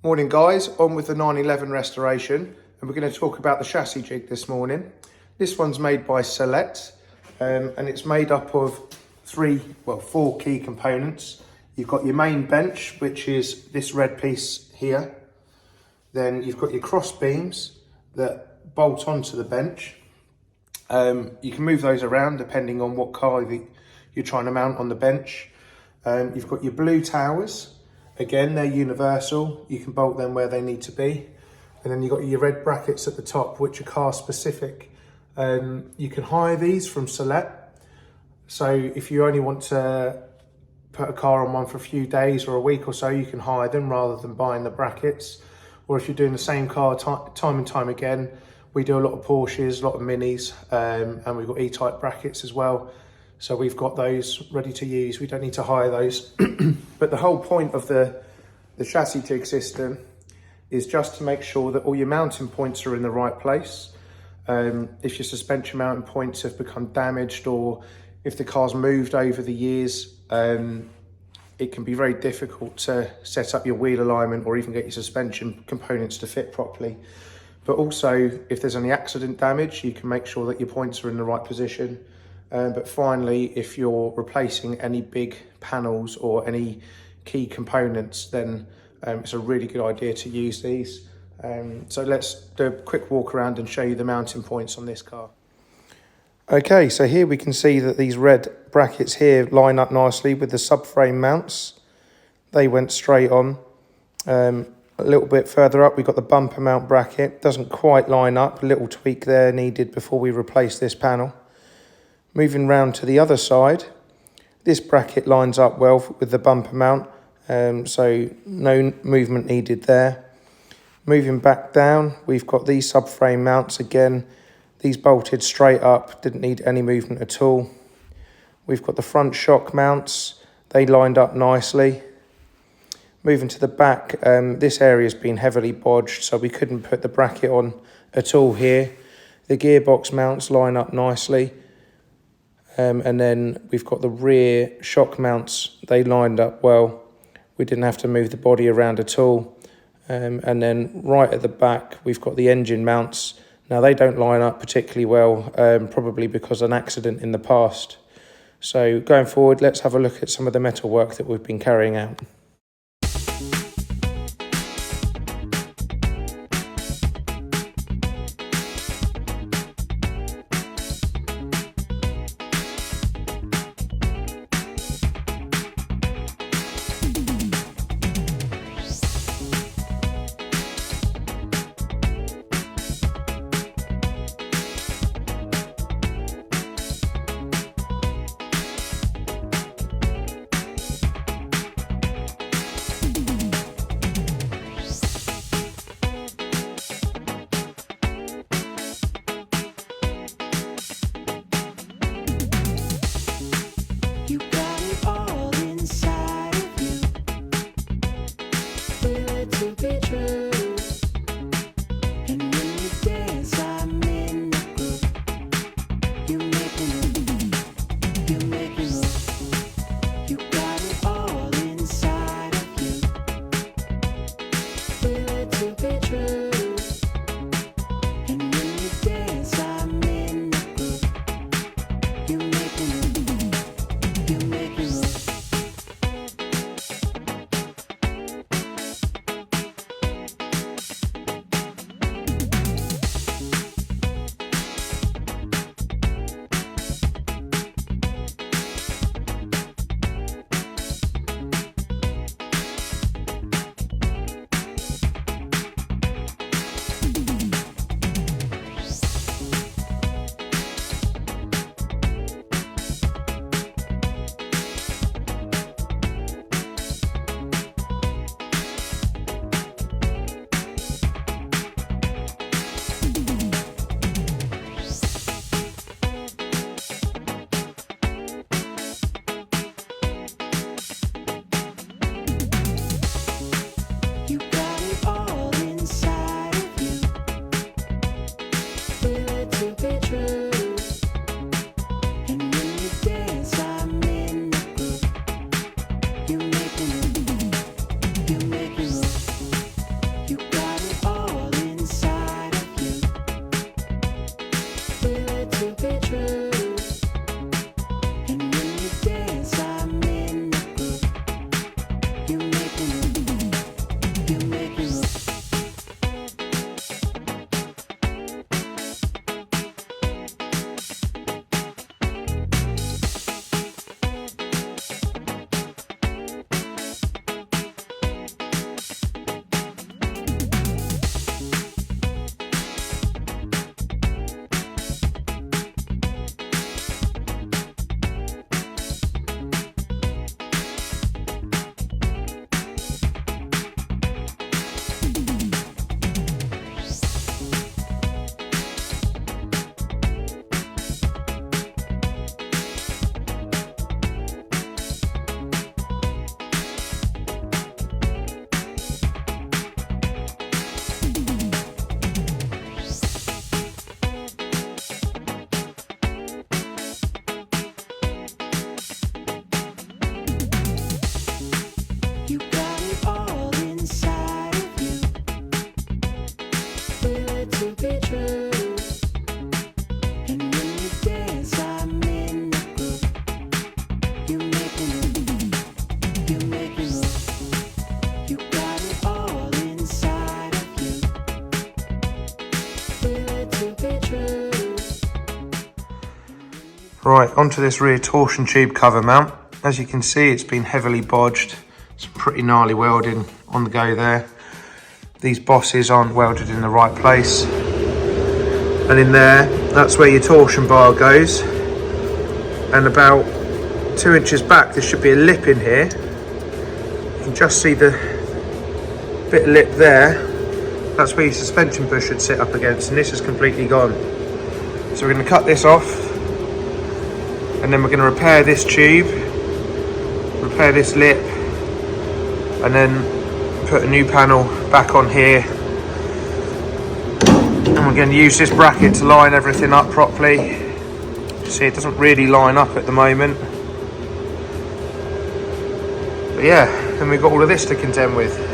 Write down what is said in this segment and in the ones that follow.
Morning guys, on with the 911 restoration, and we're going to talk about the chassis jig this morning. This one's made by Select and it's made up of four key components. You've got your main bench, which is this red piece here. Then you've got your cross beams that bolt onto the bench. You can move those around depending on what car you're trying to mount on the bench. You've got your blue towers. Again, they're universal. You can bolt them where they need to be. And then you've got your red brackets at the top, which are car specific. You can hire these from Select. So if you only want to put a car on one for a few days or a week or so, you can hire them rather than buying the brackets. Or if you're doing the same car time and time again, we do a lot of Porsches, a lot of Minis, and we've got E-type brackets as well. So we've got those ready to use. We don't need to hire those. But the whole point of the chassis jig system is just to make sure that all your mounting points are in the right place. If your suspension mounting points have become damaged, or if the car's moved over the years, it can be very difficult to set up your wheel alignment or even get your suspension components to fit properly. But also, if there's any accident damage, you can make sure that your points are in the right position. But finally, if you're replacing any big panels or any key components, then it's a really good idea to use these. So let's do a quick walk around and show you the mounting points on this car. Okay, so here we can see that these red brackets here line up nicely with the subframe mounts. They went straight on. A little bit further up, we've got the bumper mount bracket. Doesn't quite line up, a little tweak there needed before we replace this panel. Moving round to the other side, this bracket lines up well with the bumper mount, so no movement needed there. Moving back down, we've got these subframe mounts again. These bolted straight up, didn't need any movement at all. We've got the front shock mounts, they lined up nicely. Moving to the back, this area's been heavily bodged, so we couldn't put the bracket on at all here. The gearbox mounts line up nicely. And then we've got the rear shock mounts, they lined up well. We didn't have to move the body around at all. And then right at the back, we've got the engine mounts. Now they don't line up particularly well, probably because of an accident in the past. So going forward, let's have a look at some of the metal work that we've been carrying out. Right, onto this rear torsion tube cover mount. As you can see, it's been heavily bodged. Some pretty gnarly welding on the go there. These bosses aren't welded in the right place. And in there, that's where your torsion bar goes. And about 2 inches back, there should be a lip in here. You can just see the bit of lip there. That's where your suspension bush should sit up against, and this is completely gone. So we're going to cut this off. And then we're going to repair this tube, repair this lip, and then put a new panel back on here. And we're going to use this bracket to line everything up properly. You see, it doesn't really line up at the moment. But yeah, then we've got all of this to contend with.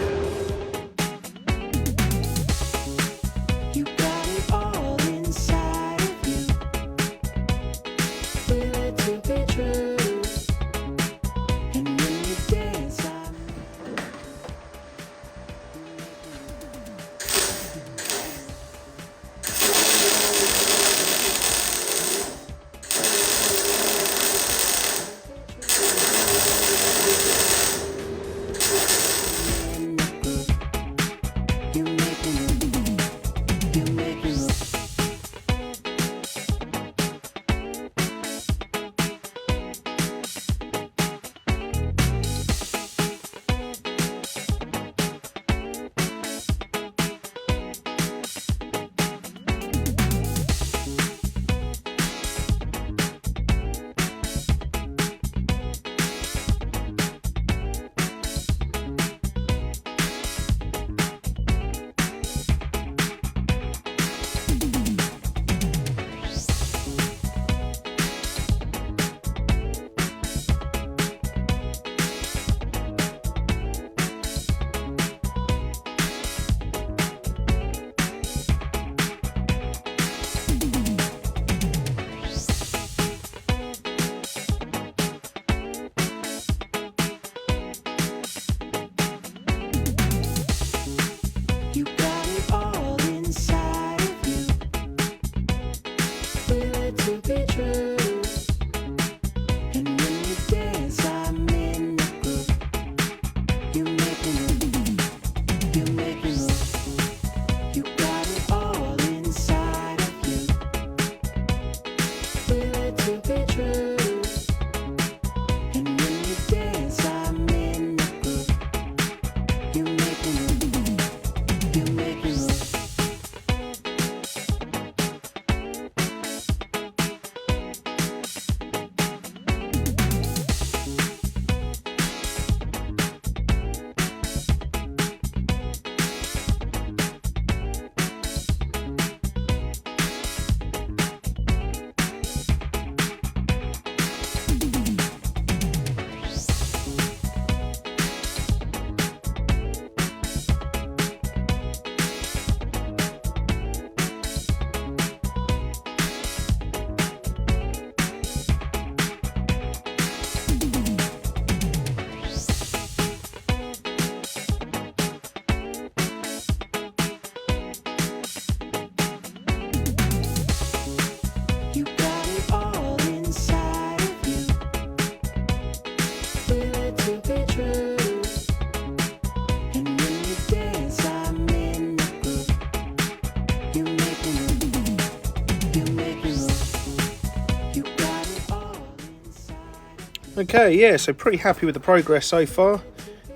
Okay, yeah, so pretty happy with the progress so far.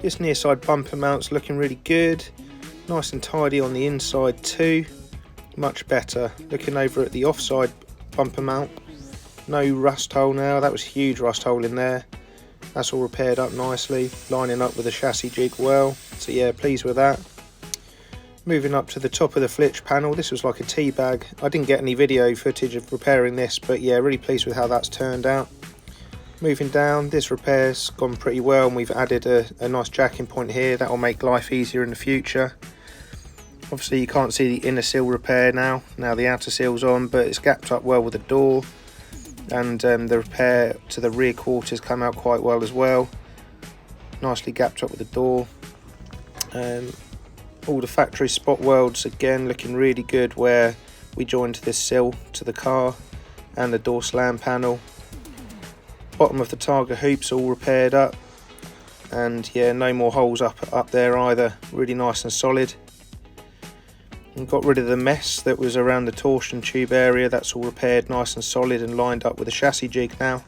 This near side bumper mount's looking really good. Nice and tidy on the inside too. Much better. Looking over at the offside bumper mount. No rust hole now. That was a huge rust hole in there. That's all repaired up nicely. Lining up with the chassis jig well. So yeah, pleased with that. Moving up to the top of the flitch panel. This was like a tea bag. I didn't get any video footage of repairing this, but yeah, really pleased with how that's turned out. Moving down, this repair's gone pretty well, and we've added a nice jacking point here. That will make life easier in the future. Obviously you can't see the inner seal repair now the outer seal's on, but it's gapped up well with the door, and the repair to the rear quarters come out quite well as well. Nicely gapped up with the door. All the factory spot welds again looking really good where we joined this sill to the car and the door slam panel. Bottom of the Targa hoops all repaired up, and yeah, no more holes up there either. Really nice and solid. And got rid of the mess that was around the torsion tube area. That's all repaired nice and solid and lined up with the chassis jig now.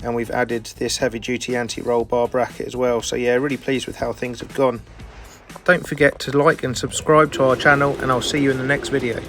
And we've added this heavy duty anti-roll bar bracket as well. So yeah, really pleased with how things have gone. Don't forget to like and subscribe to our channel, and I'll see you in the next video.